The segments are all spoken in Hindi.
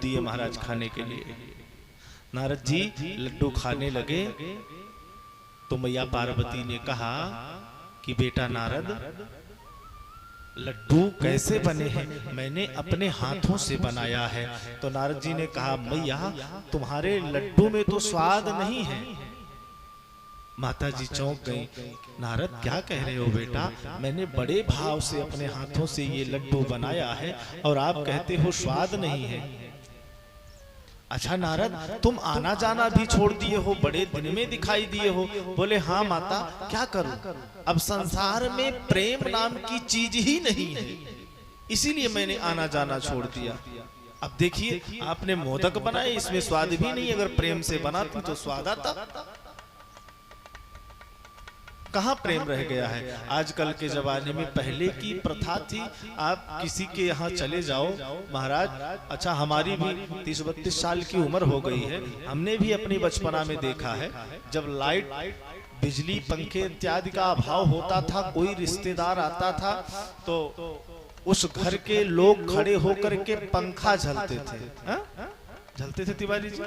दिए महाराज खाने के लिए। नारद जी लड्डू खाने लगे तो मैया पार्वती ने कहा कि बेटा नारद, लड्डू कैसे बने हैं? मैंने अपने हाथों से बनाया है। तो नारद जी ने कहा मैया तुम्हारे लड्डू में तो स्वाद नहीं है। माता जी चौंक गई, नारद क्या कह रहे हो बेटा, मैंने बड़े भाव से अपने हाथों से ये लड्डू बनाया है और आप कहते हो स्वाद नहीं है। अच्छा नारद, तुम आना जाना भी छोड़ दिए हो, बड़े दिन में दिखाई दिए हो। बोले हाँ माता, क्या करूं, अब संसार में प्रेम नाम की चीज ही नहीं है, इसीलिए मैंने आना जाना छोड़ दिया। अब देखिए आपने मोदक बनाए, इसमें स्वाद भी नहीं, अगर प्रेम से बनाती तो स्वाद आता। कहाँ प्रेम रह गया है आजकल के जमाने में। पहले की प्रथा थी, आप किसी के यहाँ चले जाओ महाराज, अच्छा हमारी भी 30-32 साल की उम्र हो गई है, हमने भी अपनी बचपना में देखा है जब लाइट, बिजली, पंखे इत्यादि का अभाव होता था, कोई रिश्तेदार आता था तो उस घर के लोग खड़े होकर के पंखा झलते थे। झलते थे तिवारी जी,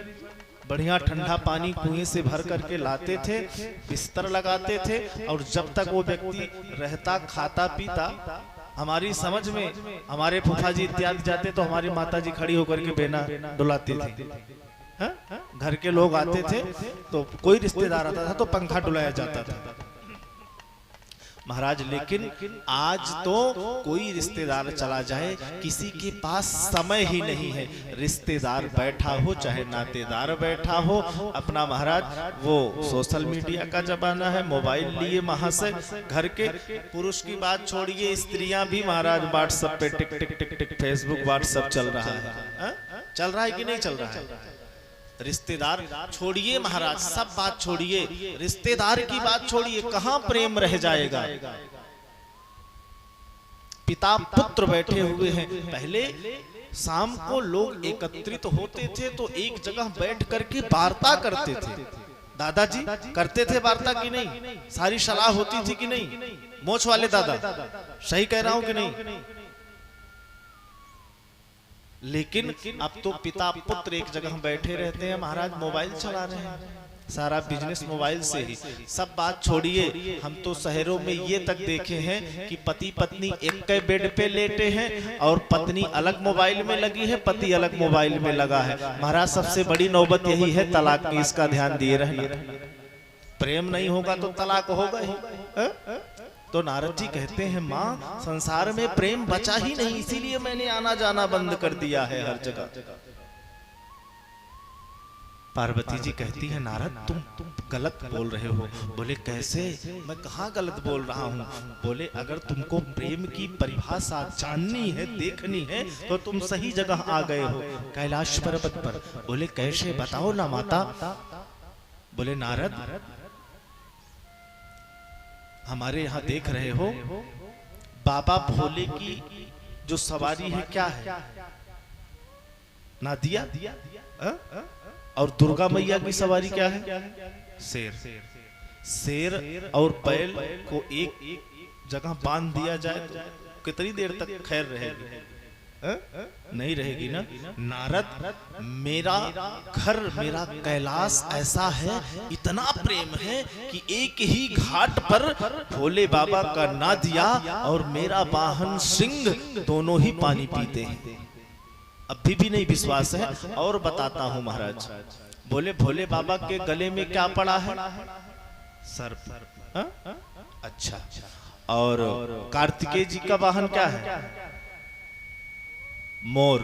बढ़िया ठंडा पानी कुएं से भर करके लाते थे, बिस्तर लगाते थे, और जब तक वो व्यक्ति रहता खाता पीता, हमारी समझ में हमारे फूफा जी इत्यादि जाते तो हमारी माता जी खड़ी होकर के बेना डुलाती थी। घर के लोग आते थे तो कोई रिश्तेदार आता था तो पंखा डुलाया जाता था महाराज। लेकिन आज तो कोई रिश्तेदार चला जाए, किसी के पास समय ही नहीं है। रिश्तेदार बैठा हो चाहे नातेदार बैठा हो, अपना महाराज वो सोशल मीडिया का जमाना है, मोबाइल लिए महाशय, घर के पुरुष की बात छोड़िए, स्त्रियां भी महाराज व्हाट्सएप पे टिक टिक टिक टिक, फेसबुक व्हाट्सएप चल रहा है। चल रहा है कि नहीं चल रहा है? रिश्तेदार छोड़िए महाराज, सब बात छोड़िए, रिश्तेदार की बात छोड़िए, कहां प्रेम रह जाएगा। पिता पुत्र बैठे हुए हैं, पहले शाम को लोग एकत्रित होते थे तो एक जगह बैठ करके वार्ता करते थे। दादाजी करते थे वार्ता की नहीं? सारी सलाह होती थी कि नहीं? मोछ वाले दादा, सही कह रहा हूं कि नहीं? लेकिन अब तो पिता पुत्र एक जगह बैठे रहते हैं महाराज, मोबाइल चला रहे हैं, सारा बिजनेस मोबाइल से ही। सब बात छोड़िए, हम तो शहरों में ये तक देखे हैं कि पति पत्नी एक के बेड पे लेटे हैं और पत्नी अलग मोबाइल में लगी है, पति अलग मोबाइल में लगा है। महाराज सबसे बड़ी नौबत यही है तलाक की, इसका ध्यान दिए रहना। प्रेम नहीं होगा तो तलाक होगा ही। तो नारद जी कहते हैं माँ, संसार में प्रेम बचा ही नहीं, इसीलिए मैंने आना जाना बंद कर दिया है हर जगह। पार्वती जी कहती है नारद तुम गलत बोल रहे हो। बोले कैसे? मैं कहाँ गलत बोल रहा हूँ? बोले अगर तुमको प्रेम की परिभाषा जाननी है, देखनी है, तो तुम सही जगह आ गए हो, कैलाश पर्वत पर। बोले कैसे, बताओ ना माता। बोले नारद हमारे यहाँ देख रहे हो, बाबा भोले की जो सवारी है क्या है? नादिया। और दुर्गा मैया की सवारी क्या है? शेर। शेर और बैल को एक जगह बांध दिया जाए तो कितनी देर तक खैर रहेगी? नहीं रहेगी ना। नारद मेरा घर, मेरा कैलाश ऐसा है, इतना प्रेम है कि एक ही घाट पर भोले बाबा का नादिया और मेरा वाहन सिंह दोनों ही पानी पीते हैं। अभी भी नहीं विश्वास है, और बताता हूं महाराज। बोले भोले बाबा के गले में क्या पड़ा है? सर्प। अच्छा, और कार्तिकेय जी का वाहन क्या है? मोर।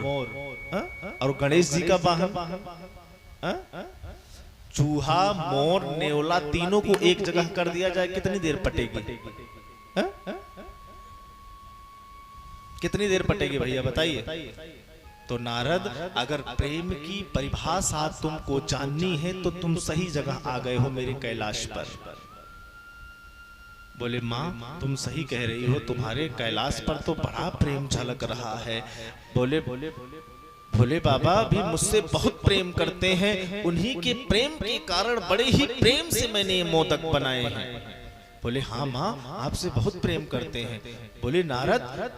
और गणेश जी का वाहन चूहा, मोर, नेवला, तीनों को एक जगह कर दिया जाए, कितनी देर पटेगी? कितनी देर पटेगी भैया बताइए? तो नारद अगर प्रेम की परिभाषा तुमको जाननी है तो तुम सही जगह आ गए हो, मेरे कैलाश पर। बोले माँ तुम सही कह रही हो, तुम्हारे कैलाश पर तो बड़ा प्रेम झलक रहा है। बोले भोले बाबा भी मुझसे बहुत प्रेम करते हैं, उन्हीं के प्रेम के कारण बड़े ही प्रेम से मैंने ये मोदक बनाए हैं। बोले हाँ माँ आपसे बहुत प्रेम करते हैं। बोले नारद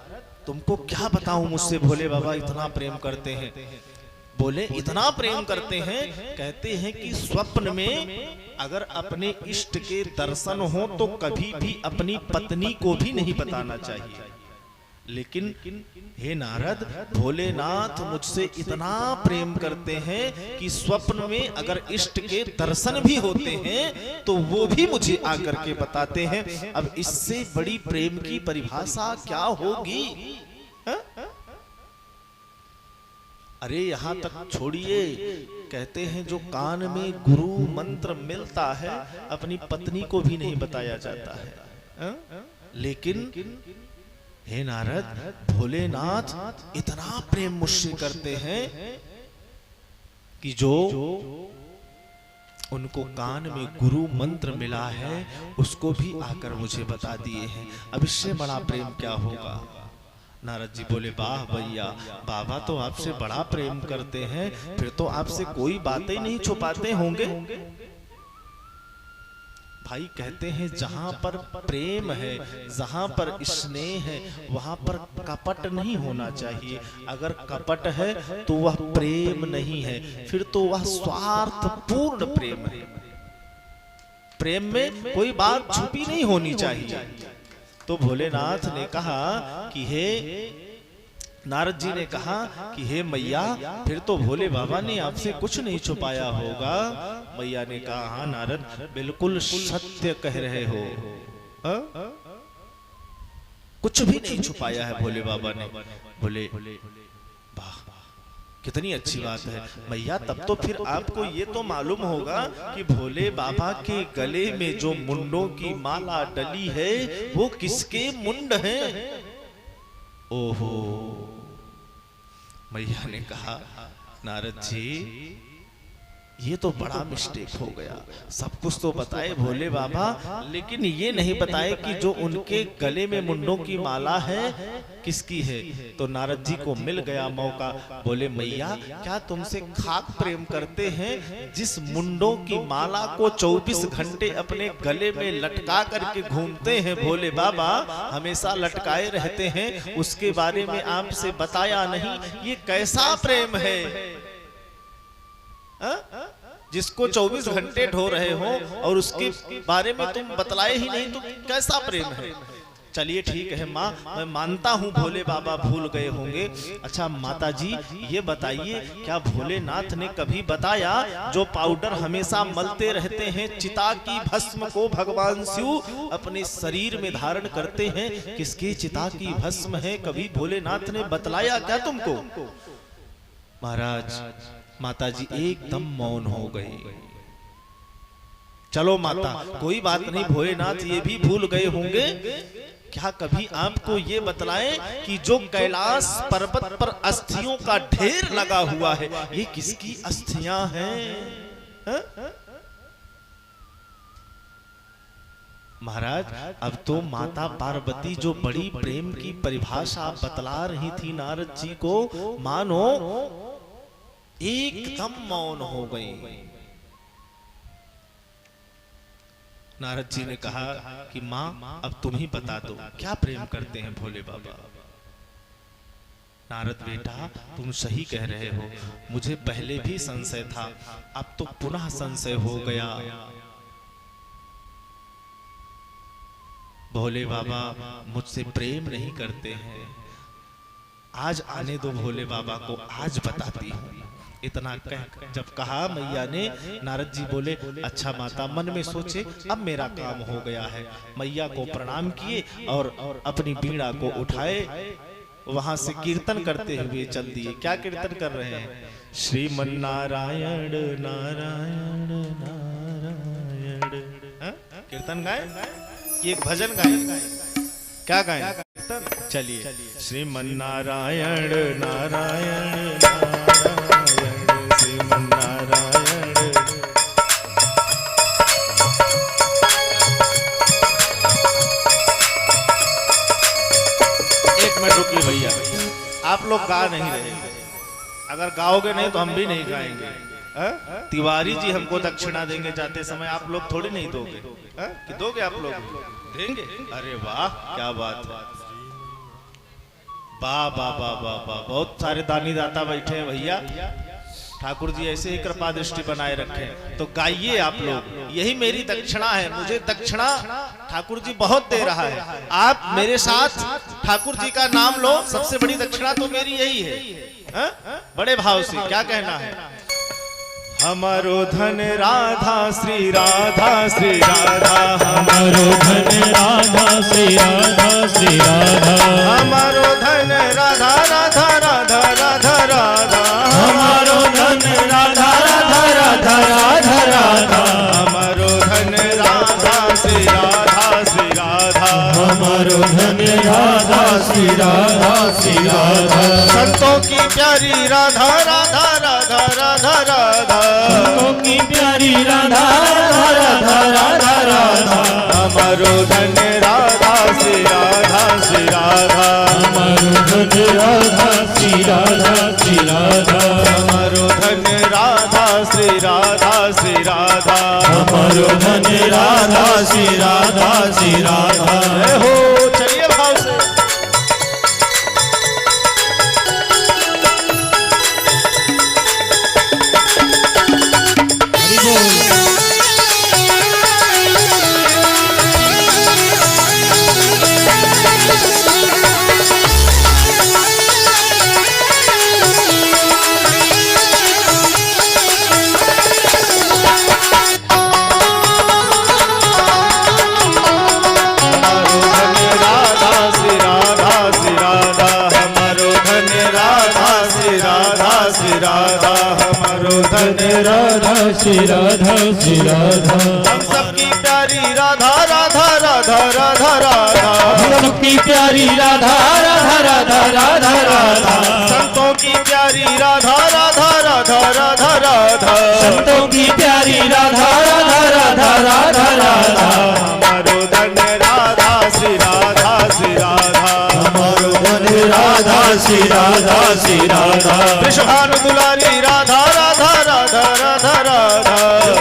तुमको क्या बताऊं, मुझसे भोले बाबा इतना प्रेम करते हैं। बोले इतना प्रेम करते हैं, कहते हैं कि स्वप्न में अगर अपने इष्ट के दर्शन हो तो कभी भी अपनी पत्नी को भी नहीं बताना चाहिए। लेकिन हे नारद, भोलेनाथ मुझसे इतना प्रेम करते हैं कि स्वप्न में अगर इष्ट के दर्शन भी होते हैं तो वो भी मुझे आकर के बताते हैं। अब इससे बड़ी प्रेम की परिभाषा क्या होगी? हा? अरे यहाँ तक छोड़िए, कहते हैं जो कान में गुरु मंत्र मिलता है अपनी पत्नी को भी नहीं बताया जाता है। हा? लेकिन हे नारद, भोलेनाथ इतना प्रेम मुझसे करते हैं कि जो उनको कान में गुरु मंत्र मिला है उसको भी आकर मुझे बता दिए हैं। अब इससे बड़ा प्रेम क्या होगा? नारद जी बोले, वाह भैया, बाबा तो आपसे बड़ा प्रेम करते हैं, फिर तो आपसे कोई बातें नहीं छुपाते होंगे। भाई कहते हैं जहां पर प्रेम है, जहां पर स्नेह है, वहां पर कपट नहीं होना चाहिए। अगर कपट है तो वह प्रेम नहीं है, फिर तो वह स्वार्थपूर्ण प्रेम है। प्रेम में कोई बात छुपी नहीं होनी चाहिए। तो भोलेनाथ ने कहा कि हे नारद जी ने कहा कि हे मैया, फिर तो भोले बाबा ने आपसे कुछ नहीं छुपाया होगा। मैया ने कहा, हाँ नारद, बिल्कुल सत्य कह रहे हो, कुछ भी नहीं छुपाया है भोले बाबा ने। बोले वाह, कितनी अच्छी बात है मैया। तब तो फिर आपको ये तो मालूम होगा कि भोले बाबा के गले में जो मुंडों की माला डली है वो किसके मुंड हैं? ओहो, मैया ने कहा, नारद जी ये तो बड़ा मिस्टेक हो गया। सब कुछ तो बताए भोले बाबा, लेकिन ये नहीं बताए कि जो उनके गले में मुंडों की माला है किसकी है। तो नारद जी को मिल गया मौका। बोले मैया, क्या तुमसे खाक प्रेम करते हैं? जिस मुंडों की माला को 24 घंटे अपने गले में लटका करके घूमते हैं भोले बाबा, हमेशा लटकाए रहते हैं, उसके बारे में आपसे बताया नहीं। ये कैसा प्रेम है? जिसको 24 घंटे ढो रहे हो और उसके बारे में तुम बतलाए ही नहीं, तो कैसा प्रेम है? चलिए ठीक है माँ, मैं मानता हूँ भोले बाबा भूल गए होंगे। अच्छा माता जी ये बताइए, क्या भोलेनाथ ने कभी बताया जो पाउडर हमेशा मलते रहते हैं, चिता की भस्म को भगवान शिव अपने शरीर में धारण करते हैं, किसकी चिता की भस्म है? कभी भोलेनाथ ने बतलाया क्या तुमको? महाराज, माता जी एकदम मौन हो गई। चलो माता, कोई बात नहीं, भोलेनाथ ये भी भूल गए होंगे। क्या कभी आपको ये बतलाएं कि जो कैलाश पर्वत पर अस्थियों का ढेर लगा हुआ है, ये किसकी अस्थियां हैं? महाराज, अब तो माता पार्वती जो बड़ी प्रेम की परिभाषा बतला रही थी नारद जी को, मानो एकदम मौन हो गई। नारद जी ने कहा कि माँ, अब तुम ही बता दो, क्या प्रेम करते हैं भोले बाबा? नारद बेटा, तुम सही कह रहे हो, मुझे पहले भी संशय था, अब तो पुनः संशय हो गया। भोले बाबा मुझसे प्रेम नहीं करते हैं। आज आने दो भोले बाबा को, आज बताती हूँ। इतना कह जब कहा मैया ने, नारद जी बोले, अच्छा माता, मन में सोचे अब मेरा काम हो गया है। मैया को प्रणाम किए और अपनी बीड़ा को उठाए, वहां से कीर्तन करते हुए चल दिए। क्या कीर्तन कर रहे हैं? श्रीमन नारायण नारायण नारायण। कीर्तन गाए, ये भजन गाए, क्या गाए? चलिए, श्रीमन नारायण नारायण नारायण, श्रीमन नारायण। एक मिनट रुकिए भैया, आप लोग गा नहीं रहे। अगर गाओगे नहीं तो हम भी नहीं गाएंगे। तिवारी जी हमको दक्षिणा देंगे जाते समय, आप लोग थोड़ी नहीं दोगे। कि दोगे? आप लोग देंगे? अरे वाह, क्या बात है, वाह वाह वाह वाह वाह। बहुत सारे दानी दाता बैठे हैं भैया, ठाकुर जी ऐसे ही कृपा दृष्टि बनाए रखें। तो गाइए आप लोग, यही मेरी दक्षिणा है। मुझे दक्षिणा ठाकुर जी बहुत दे रहा है। आप मेरे साथ ठाकुर जी का नाम लो, सबसे बड़ी दक्षिणा तो मेरी यही है। बड़े भाव से क्या कहना है? हमारो धन राधा श्री राधा श्री राधा, हमारो धन राधा श्री राधा श्री राधा, हमारो धन राधा राधा राधा राधा राधा, हमारो धन राधा राधा राधा राधा राधा, हमारो धन राधा श्री राधा श्री राधा, हमारो धन राधा श्री राधा श्री राधा, संतों की प्यारी राधा राधा राधा राधा राधा, संतों की प्यारी राधा राधा राधा राधा, हमारो धन राधा श्री राधा श्री राधा, हमारो धन राधा श्री राधा श्री राधा, हमारो धन राधा श्री राधा श्री राधा, हमारो धन राधा श्री राधा श्री राधा। जय हो। चलिए भाव से। हरि बोल। राधा श्री राधा श्री राधा, हम सबकी प्यारी राधा राधा राधा राधा राधा, हम सबकी प्यारी राधा राधा राधा राधा राधा, संतों की प्यारी राधा राधा राधा राधा राधा, संतों की प्यारी राधा राधा राधा राधा राधा, हमारो धन राधा श्री राधा श्री राधा, हमारो धन राधा श्री राधा श्री राधा, विश्वभानु दुलारी राधा राधा राधा राधा राधा,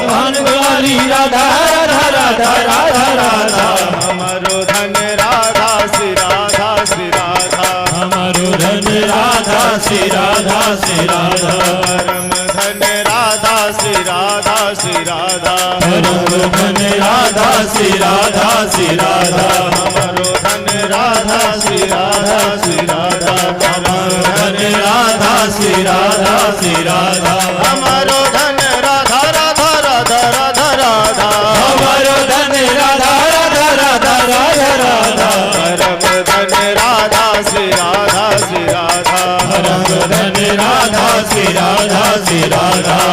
भानुवाली राधा राधा राधा राधा राधा, हमारो धन राधा श्री राधा श्री राधा, हमारो धन राधा श्री राधा श्री राधा, परम धन राधा श्री राधा श्री राधा, परम धन राधा श्री राधा श्री राधा, हमारो धन राधा श्री राधा श्री राधा, हमारो धन राधा श्री राधा श्री राधा, हमारो धन राधा राधा राधा राधा राधा, हमारो धन राधा राधा राधा राधा राधा, परम धन राधा श्री राधा श्री राधा, परम धन राधा श्री राधा श्री राधा।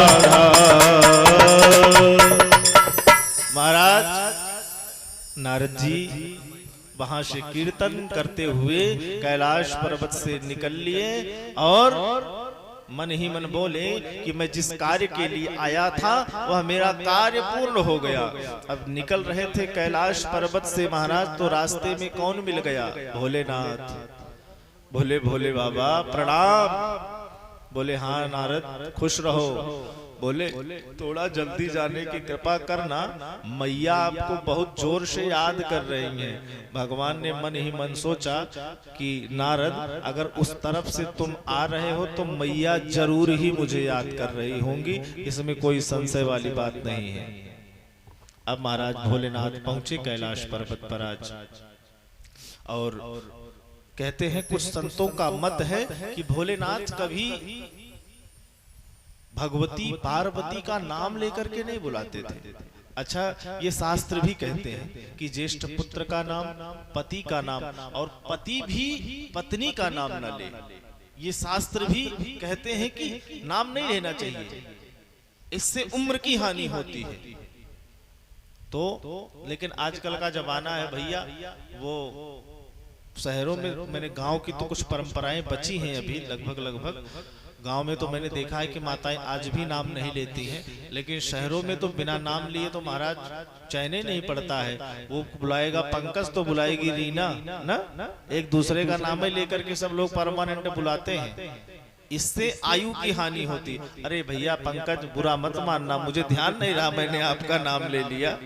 महाराज नारद जी वहां से कीर्तन करते हुए कैलाश पर्वत से निकल लिए और मन ही मन बोले कि मैं जिस कार्य के लिए आया था वह मेरा कार्य पूर्ण हो गया। अब निकल रहे थे कैलाश पर्वत से महाराज, तो रास्ते में कौन मिल गया? भोलेनाथ। भोले भोले बाबा प्रणाम। बोले हाँ नारद खुश रहो। बोले थोड़ा जल्दी जाने की कृपा करना, मैया आपको बहुत जोर से याद कर रही हैं। भगवान ने मन ही मन सोचा कि नारद अगर उस तरफ से तुम आ रहे हो तो मैया जरूर ही मुझे याद कर रही होंगी, इसमें कोई संशय वाली बात नहीं है। अब महाराज भोलेनाथ पहुंचे कैलाश पर्वत पर आज, और कहते हैं कुछ संतों का मत है कि भोलेनाथ कभी भगवती पार्वती का नाम लेकर के नहीं बुलाते थे। अच्छा, ये शास्त्र भी कहते हैं कि ज्येष्ठ पुत्र का नाम, पति का नाम, और पति भी पत्नी का नाम न ले। ये शास्त्र भी कहते हैं कि नाम नहीं लेना चाहिए, इससे उम्र की हानि होती है। तो लेकिन आजकल का जमाना है भैया, वो शहरों में, मैंने गांव की तो कुछ परंपराएं बची हैं अभी लगभग गांव में तो मैंने देखा है कि माताएं आज भी नाम नहीं लेती हैं, लेकिन शहरों में तो बिना नाम लिए तो महाराज चैन ही नहीं पड़ता है। वो बुलाएगा पंकज तो बुलाएगी रीना ना, एक दूसरे का नाम ही लेकर के सब लोग परमानेंट बुलाते हैं। इससे आयु की हानि होती। अरे भैया पंकज बुरा मत मानना, मुझे ध्यान नहीं रहा, मैंने आपका नाम ले लिया,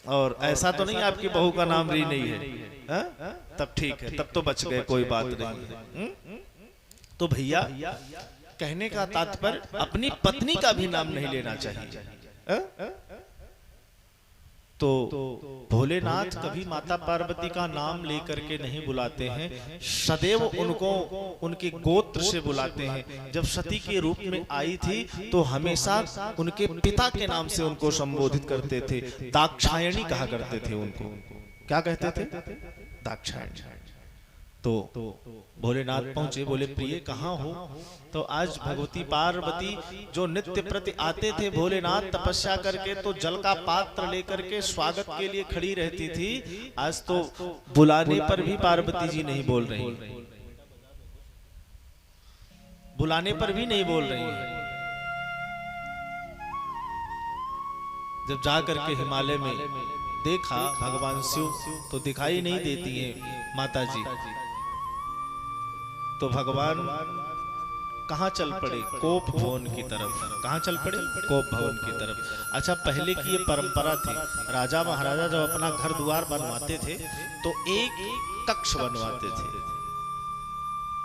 और ऐसा तो नहीं आपकी बहू का नाम री नहीं है, तब ठीक है, तब तो बच गए, कोई बात नहीं है। तो भैया कहने का तात्पर्य अपनी पत्नी का भी नाम नहीं लेना चाहिए। तो भोलेनाथ कभी माता पार्वती का नाम लेकर के नहीं बुलाते हैं, सदैव उनको उनके गोत्र से बुलाते हैं। जब सती के रूप में आई थी तो हमेशा उनके पिता के नाम से उनको संबोधित करते थे, दाक्षायणी कहा करते थे उनको। क्या कहते थे? दाक्षायणी। तो भोलेनाथ पहुंचे, बोले प्रिय कहाँ हो? तो आज भगवती पार्वती जो नित्य प्रति आते थे भोलेनाथ तपस्या करके, तो जल का पात्र लेकर के स्वागत के लिए खड़ी रहती थी। आज तो बुलाने पर भी पार्वती जी नहीं बोल रही, बुलाने पर भी नहीं बोल रही है। जब जाकर के हिमालय में देखा भगवान शिव तो दिखाई नहीं देती है माता जी, तो भगवान कहाँ चल पड़े? कोप भवन की तरफ। कहाँ चल पड़े? कोप भवन की तरफ। अच्छा, पहले की ये परंपरा थी, राजा महाराजा जब अपना घर द्वार बनवाते थे तो एक कक्ष बनवाते थे,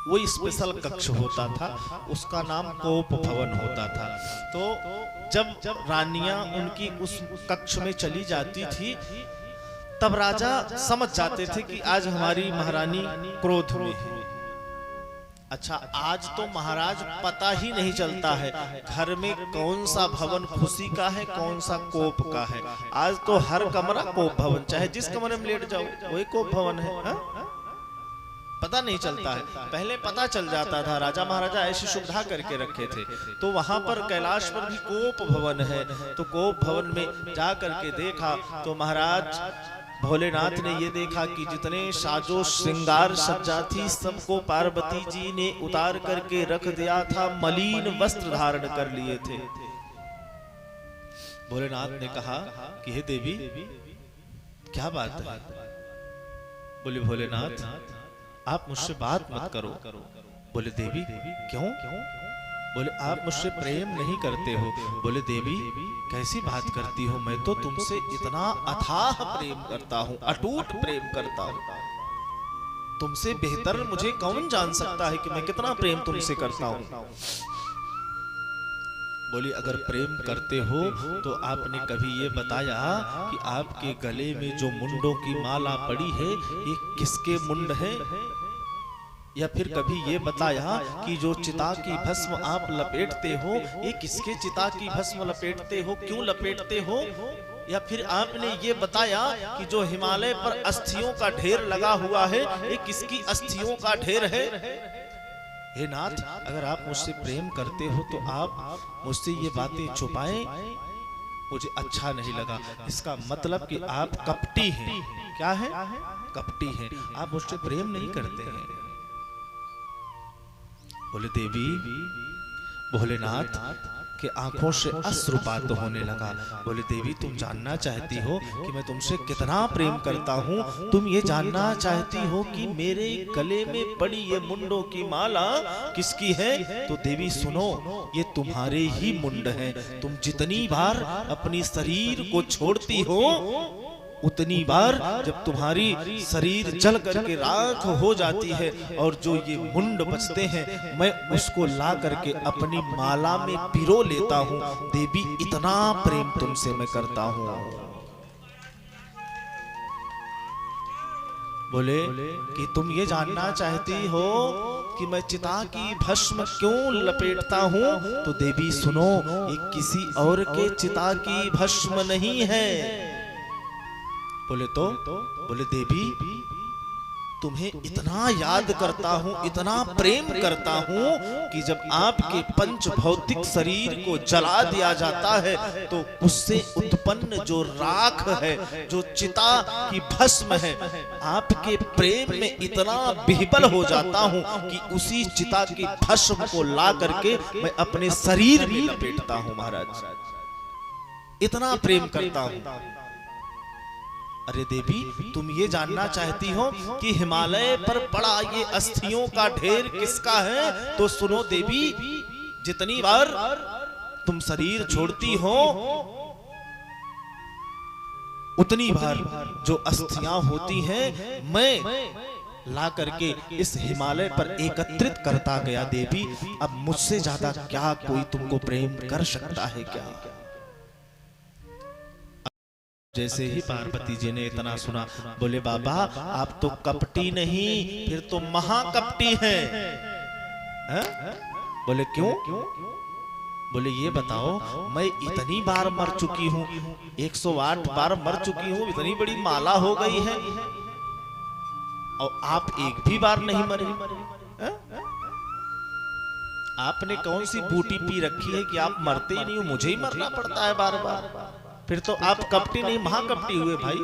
वो स्पेशल कक्ष होता था, उसका नाम कोप भवन होता था। तो जब रानियां उनकी उस कक्ष में चली जाती थी तब राजा समझ जाते थे कि आज हमारी महारानी क्रोध में है। अच्छा, आज तो महाराज पता ही नहीं चलता है घर में कौन सा भवन खुशी का है, कौन सा कोप का है। आज तो हर कमरा कोप भवन, चाहे जिस कमरे में लेट जाओ वही कोप भवन है। हा? पता नहीं चलता है। पहले पता चल जाता था, राजा महाराजा ऐसी सुविधा करके रखे थे। तो वहां पर कैलाश पर भी कोप भवन है। तो कोप भवन में जा करके देखा तो महाराज भोलेनाथ ने ये देखा कि जितने साजो श्रृंगार सज्जा थी सबको पार्वती जी ने उतार करके रख दिया था, मलिन वस्त्र धारण कर लिए थे। भोलेनाथ ने कहा कि हे देवी क्या बात है? बोले भोलेनाथ आप मुझसे बात मत करो। बोले देवी क्यों? बोले आप मुझसे प्रेम नहीं करते हो। बोले देवी कैसी बात करती हो, मैं तो तुमसे इतना अथाह प्रेम करता हूँ, अटूट प्रेम करता हूँ। तुमसे बेहतर मुझे कौन जान सकता है कि मैं कितना प्रेम तुमसे करता हूँ। बोली अगर प्रेम करते हो तो आपने कभी ये बताया कि आपके गले में जो मुंडों की माला पड़ी है ये किसके मुंड है? या फिर कभी ये बताया कि जो चिता की भस्म आप लपेटते हो ये किसके चिता की भस्म लपेटते हो, क्यों लपेटते हो? या फिर आपने ये बताया कि जो हिमालय पर अस्थियों का ढेर लगा हुआ है ये किसकी अस्थियों का ढेर है? हे नाथ, अगर आप मुझसे प्रेम करते हो तो आप मुझसे ये बातें छुपाएं, मुझे अच्छा नहीं लगा। इसका मतलब कि आप कपटी हैं। क्या है? कपटी हैं, आप मुझसे प्रेम नहीं करते हैं। बोले देवी, भोलेनाथ के आंखों से अश्रुपात होने लगा। बोले देवी तुम जानना चाहती हो कि मैं तुमसे कितना प्रेम करता हूँ? तुम ये जानना चाहती हो कि मेरे गले में पड़ी ये मुंडों की माला किसकी है? तो देवी सुनो, ये तुम्हारे ही मुंड हैं। तुम जितनी बार अपनी शरीर को छोड़ती हो उतनी बार जब तुम्हारी शरीर जल करके राख हो जाती है और जो ये मुंड बचते हैं मैं उसको ला करके अपनी माला में पिरो लेता हूँ। देवी इतना प्रेम तुमसे मैं करता हूँ। बोले कि तुम ये जानना चाहती हो कि मैं चिता की भस्म क्यों लपेटता हूँ? तो देवी सुनो, ये किसी और के चिता की भस्म नहीं है। बोले तो? बोले देवी तुम्हें इतना याद करता हूँ, इतना प्रेम करता हूँ कि जब आपके पंच भौतिक शरीर को जला दिया जाता है तो उससे उत्पन्न जो राख है, जो चिता की भस्म है, आपके प्रेम में इतना बिहबल हो जाता हूँ कि उसी चिता की भस्म को ला करके मैं अपने शरीर में लपेटता हूँ। महाराज इतना प्रेम करता हूँ। अरे देवी तुम ये जानना चाहती हो कि हिमालय पर पड़ा ये अस्थियों का ढेर किसका है? तो सुनो देवी, जितनी बार तुम शरीर छोड़ती हो उतनी बार जो अस्थियां होती हैं मैं ला करके इस हिमालय पर एकत्रित करता गया। देवी, अब मुझसे ज्यादा क्या कोई तुमको प्रेम कर सकता है क्या? जैसे ही पार्वती जी ने इतना सुना, बोले बाबा आप तो कपटी नहीं, फिर तो महाकपटी हैं। बोले क्यों? बोले ये बताओ, मैं इतनी बार मर चुकी हूँ, 108 बार मर चुकी हूँ, इतनी बड़ी माला हो गई है, और आप एक भी बार नहीं मरे। आपने कौन सी बूटी पी रखी है कि आप मरते ही नहीं हो, मुझे ही मरना पड़ता है बार बार। फिर तो आप कपटी नहीं महाकपटी हुए भाई।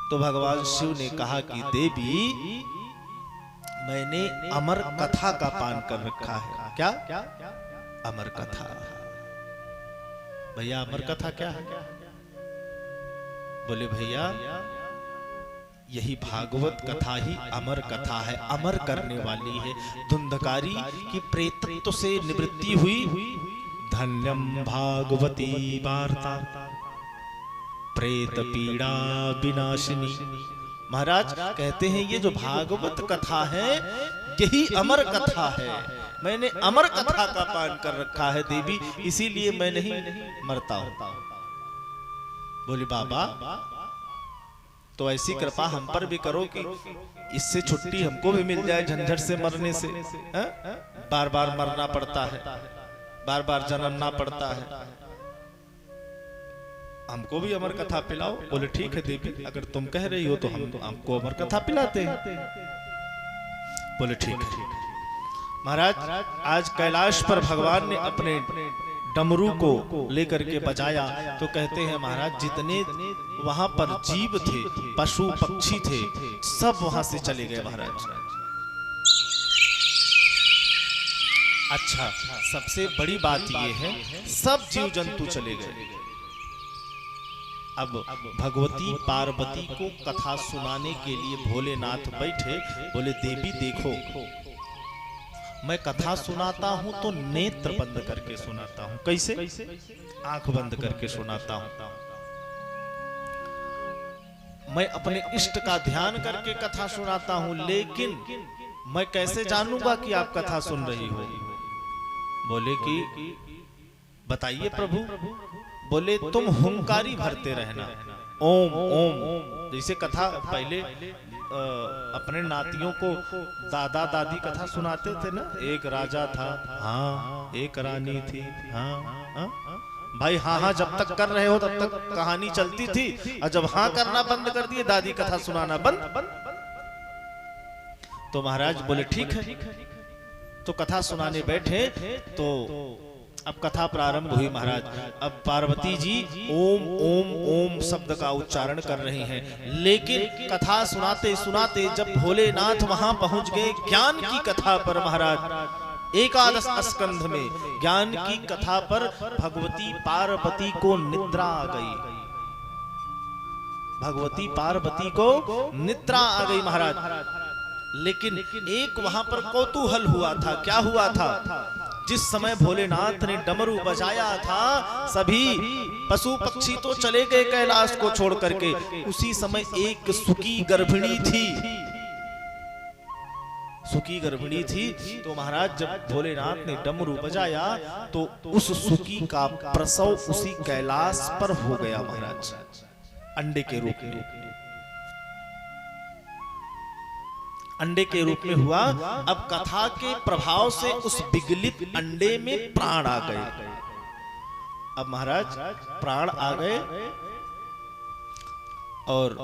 तो भगवान शिव ने कहा कि देवी, मैंने अमर कथा का पान कर रखा है। क्या? अमर कथा। भैया अमर कथा क्या है? बोले भैया यही भागवत कथा ही अमर कथा है, अमर करने वाली है। धुंधकारी की प्रेतत्व से निवृत्ति हुई। धन्यम भागवती वार्ता प्रेत पीड़ा विनाशिनी। महाराज कहते हैं ये जो भागवत कथा है यही अमर कथा है। मैंने अमर कथा का पान कर रखा है देवी, इसीलिए मैं नहीं मरता हूं। बोले बाबा तो ऐसी कृपा हम पर भी करो कि इससे छुट्टी हमको भी मिल जाए झंझट से मरने से। बार बार मरना पड़ता है, बार बार जन्मना पड़ता है, हमको भी अमर कथा पिलाओ। बोले ठीक है देवी, अगर तुम कह रही हो तो हम आपको अमर कथा पिलाते हैं। बोले ठीक है। महाराज आज कैलाश पर भगवान ने अपने डमरू को लेकर के बजाया, तो कहते हैं महाराज जितने वहां पर जीव थे, पशु पक्षी थे, सब वहां से चले गए महाराज। अच्छा, सबसे बड़ी बात यह है सब जीव जंतु चले गए। अब भगवती पार्वती को कथा सुनाने के लिए भोलेनाथ बैठे। बोले देवी देखो, मैं कथा सुनाता हूं तो नेत्र बंद करके सुनाता हूं। कैसे? आंख बंद करके सुनाता हूं। मैं अपने इष्ट का ध्यान करके कथा सुनाता हूं, लेकिन मैं कैसे जानूंगा कि आप कथा सुन रही हो? बोले कि बताइए प्रभु। बोले तुम हुंकारी भरते रहना, ओम ओम। जैसे कथा पहले अपने नातियों को दादा दादी कथा सुनाते थे ना, एक राजा था, हाँ, एक रानी थी, हाँ, भाई हाँ हाँ जब तक कर रहे हो तब तक कहानी चलती थी, और जब हाँ करना बंद कर दिए दादी कथा सुनाना बंद। तो महाराज बोले ठीक है। तो कथा सुनाने बैठे तो अब कथा प्रारंभ हुई महाराज। अब पार्वती जी ओम ओम ओम शब्द का उच्चारण कर रही हैं, लेकिन कथा सुनाते सुनाते जब भोलेनाथ वहां पहुंच गए ज्ञान की कथा पर महाराज, एकादश स्कंध में ज्ञान की कथा पर भगवती पार्वती को निद्रा आ गई। भगवती पार्वती को निद्रा आ गई महाराज। लेकिन एक वहां पर कौतूहल हुआ था। क्या हुआ था? जिस समय भोलेनाथ ने डमरू बजाया था, सभी पशु पक्षी तो चले गए कैलाश को छोड़ करके। उसी समय एक सुकी गर्भिणी थी, सुकी गर्भिणी थी। तो महाराज जब भोलेनाथ ने डमरू बजाया तो उस सुकी का प्रसव उसी कैलाश पर हो गया महाराज, अंडे के रूप में। अंडे के रूप में हुआ। अब कथा के प्रभाव से उस विगलित अंडे में प्राण आ गए। अब महाराज प्राण आ गए और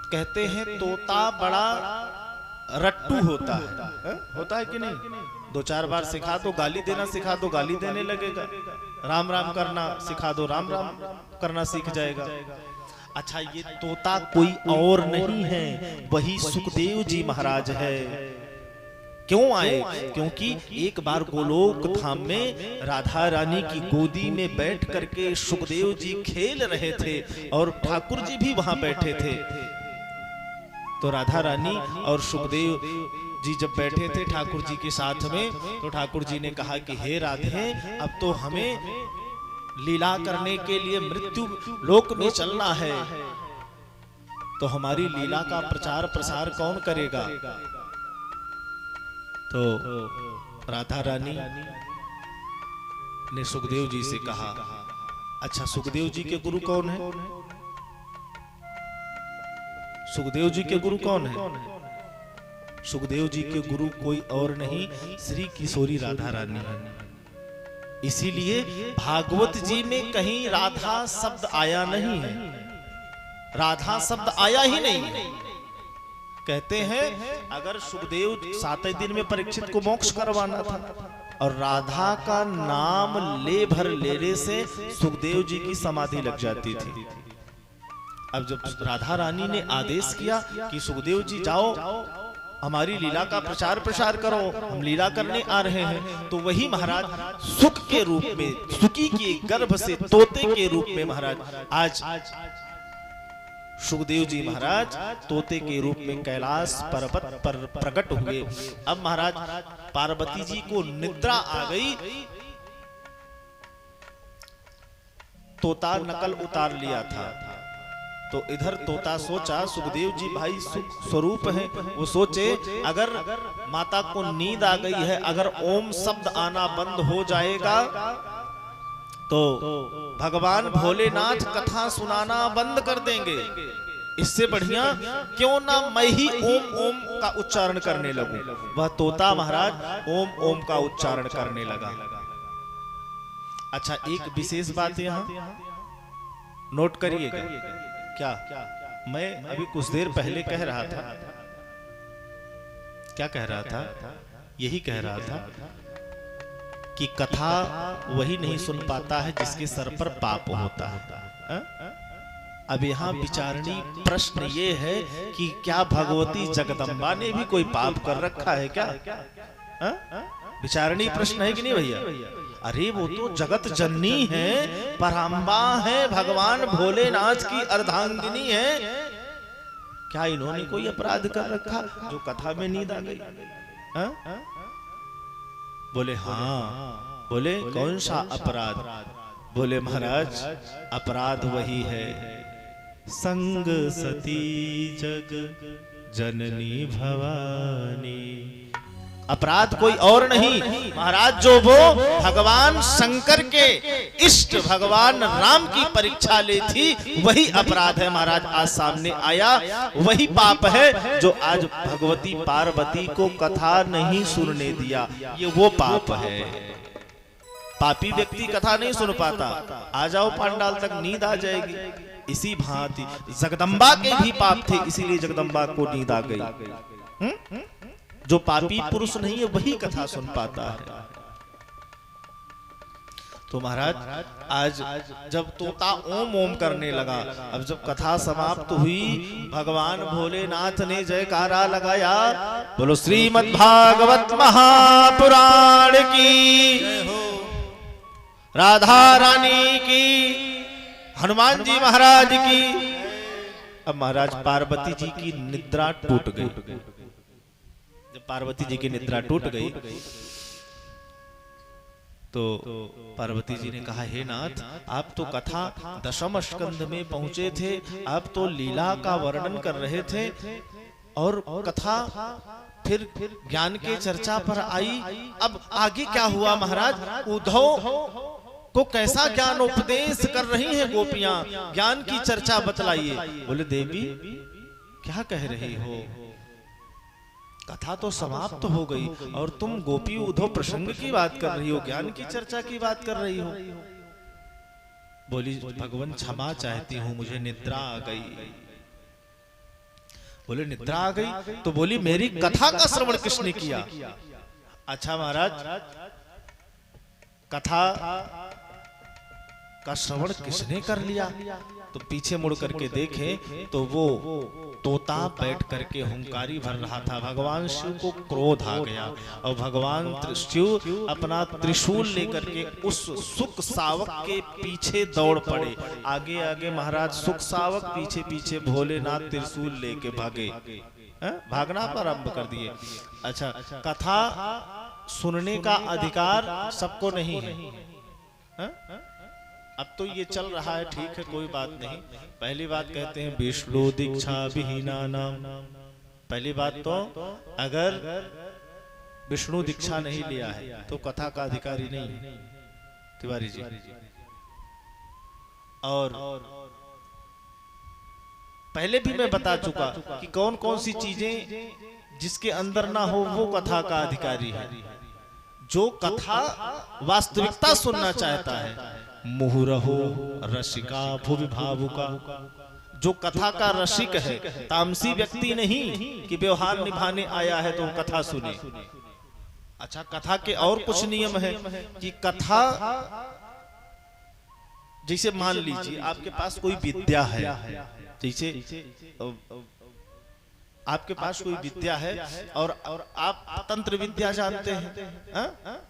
कहते हैं तोता बड़ा रट्टू होता है कि नहीं? 2-4 बार सिखा दो, गाली देना सिखा दो, गाली देने लगेगा। राम राम करना सिखा दो, राम राम करना सीख जाएगा। अच्छा, ये तोता कोई और नहीं है, वही सुखदेव जी महाराज है। क्यों आए? क्योंकि एक बार गोलोक धाम में राधा रानी की गोदी में बैठ करके सुखदेव जी खेल रहे थे और ठाकुर जी भी वहां बैठे थे। तो राधा रानी और सुखदेव जी जब बैठे थे ठाकुर जी के साथ में, तो ठाकुर जी ने कहा कि हे राधे, अब तो हमें लीला करने के लिए मृत्यु लोक में चलना है। तो हमारी लीला का प्रचार प्रसार कौन करेगा? तो राधा रानी ने सुखदेव जी से कहा, अच्छा सुखदेव जी के गुरु कौन है? सुखदेव जी के गुरु कौन है? सुखदेव जी के गुरु कोई और नहीं, श्री किशोरी राधा रानी है। इसीलिए भागवत जी में कहीं राधा शब्द आया नहीं है, राधा शब्द आया ही नहीं है। कहते हैं अगर सुखदेव 7 दिन में परीक्षित को मोक्ष करवाना था और राधा का नाम ले भर लेने से सुखदेव जी की समाधि लग जाती थी। अब जब राधा रानी ने आदेश किया कि सुखदेव जी जाओ हमारी लीला का प्रचार प्रसार करो, हम लीला करने आ रहे हैं, तो वही महाराज सुख के रूप में, सुकी के गर्भ से तोते के रूप में महाराज आज सुखदेव जी महाराज तोते के रूप में कैलाश पर्वत पर प्रकट हुए। अब महाराज पार्वती जी को निद्रा आ गई, तोता नकल उतार लिया था। तो इधर तोता सोचा सुखदेव जी भाई सुख स्वरूप है, वो सोचे अगर माता को नींद आ गई है, अगर ओम शब्द आना बंद हो जाएगा तो भगवान भोलेनाथ कथा सुनाना बंद कर देंगे। इससे बढ़िया क्यों ना मैं ही ओम ओम का उच्चारण करने लगूं। वह तोता महाराज ओम ओम का उच्चारण करने लगा। अच्छा एक विशेष बात यहाँ नोट करिएगा। क्या मैं अभी कुछ देर पहले कह रहा था, क्या कह रहा था? यही कह रहा था कि कथा वही नहीं सुन पाता है जिसके सर पर पाप होता है। अब यहाँ विचारणी प्रश्न ये है कि क्या भगवती जगदम्बा ने भी कोई पाप कर रखा है क्या? विचारणी प्रश्न है कि नहीं भैया? अरे वो तो जगत जननी है, पराम्बा है, भगवान भोलेनाथ की अर्धांगिनी है। क्या इन्होंने कोई अपराध कर रखा जो कथा में नींद आ गई? बोले हाँ। बोले कौन सा अपराध? बोले महाराज अपराध वही है, संग सती जग जननी भवानी। अपराध कोई और नहीं महाराज, जो वो भगवान शंकर के इष्ट भगवान राम की परीक्षा ली थी, वही अपराध है महाराज आज सामने आया। वही पाप है जो आज भगवती पार्वती को कथा नहीं सुनने दिया, ये वो पाप है। पापी व्यक्ति कथा नहीं सुन पाता, आ जाओ पांडाल तक नींद आ जाएगी। इसी भांति जगदम्बा के भी पाप थे, इसीलिए जगदम्बा को नींद आ गई। जो पापी पुरुष नहीं है वही कथा सुन पाता है। तो महाराज आज जब तोता ओम ओम करने लगा, अब जब कथा समाप्त हुई, भगवान भोलेनाथ ने जयकारा लगाया, बोलो श्रीमद् भागवत महापुराण की, राधा रानी की, हनुमान जी महाराज की। अब महाराज पार्वती जी की निद्रा टूट गई। जब पार्वती जी की निद्रा टूट गई तो पार्वती जी ने कहा, हे नाथ आप तो कथा दशम स्कंध में पहुंचे थे, आप तो लीला का वर्णन कर रहे थे और कथा फिर ज्ञान के चर्चा पर आई, अब आगे क्या हुआ महाराज? उद्धव को कैसा ज्ञान उपदेश कर रही हैं गोपियां, ज्ञान की चर्चा बतलाइए। बोले देवी क्या कह रही हो, कथा तो समाप्त हो गई और तुम गोपी उद्धव प्रसंग की बात कर रही हो, ज्ञान की चर्चा की बात कर रही हो। बोली भगवान क्षमा चाहती हूं, मुझे निद्रा आ गई। बोले निद्रा आ गई? तो बोली मेरी कथा का श्रवण किसने किया? अच्छा महाराज कथा का श्रवण किसने कर लिया? तो पीछे मुड़ करके देखें तो वो तोता बैठ करके हुंकारी भर रहा था। भगवान शिव को क्रोध आ गया और भगवान शिव अपना त्रिशूल लेकर के उस सुख सावक के पीछे दौड़ पड़े। आगे आगे महाराज सुख सावक, पीछे पीछे भोलेनाथ त्रिशूल लेके भागे, भागना प्रारंभ कर दिए। अच्छा कथा सुनने का अधिकार सबको नहीं है, अब तो ये चल रहा है, ठीक है, कोई बात नहीं। पहली बात कहते हैं विष्णु दीक्षा विहीना नाम। पहली बात तो अगर विष्णु दीक्षा नहीं लिया है तो कथा का अधिकारी नहीं तिवारी जी। और पहले भी मैं बता चुका कि कौन कौन सी चीजें जिसके अंदर ना हो वो कथा का अधिकारी है। जो कथा वास्तविकता सुनना चाहता है, मुहुरहो रसिका भुवि भावुका, जो कथा का रसिक है, तामसी व्यक्ति नहीं कि व्यवहार निभाने आया है तो कथा सुने। अच्छा, कथा के और कुछ नियम है कि कथा, जैसे मान लीजिए आपके पास कोई विद्या है, जैसे आपके पास कोई विद्या है और आप तंत्र विद्या जानते हैं,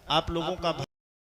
आप लोगों का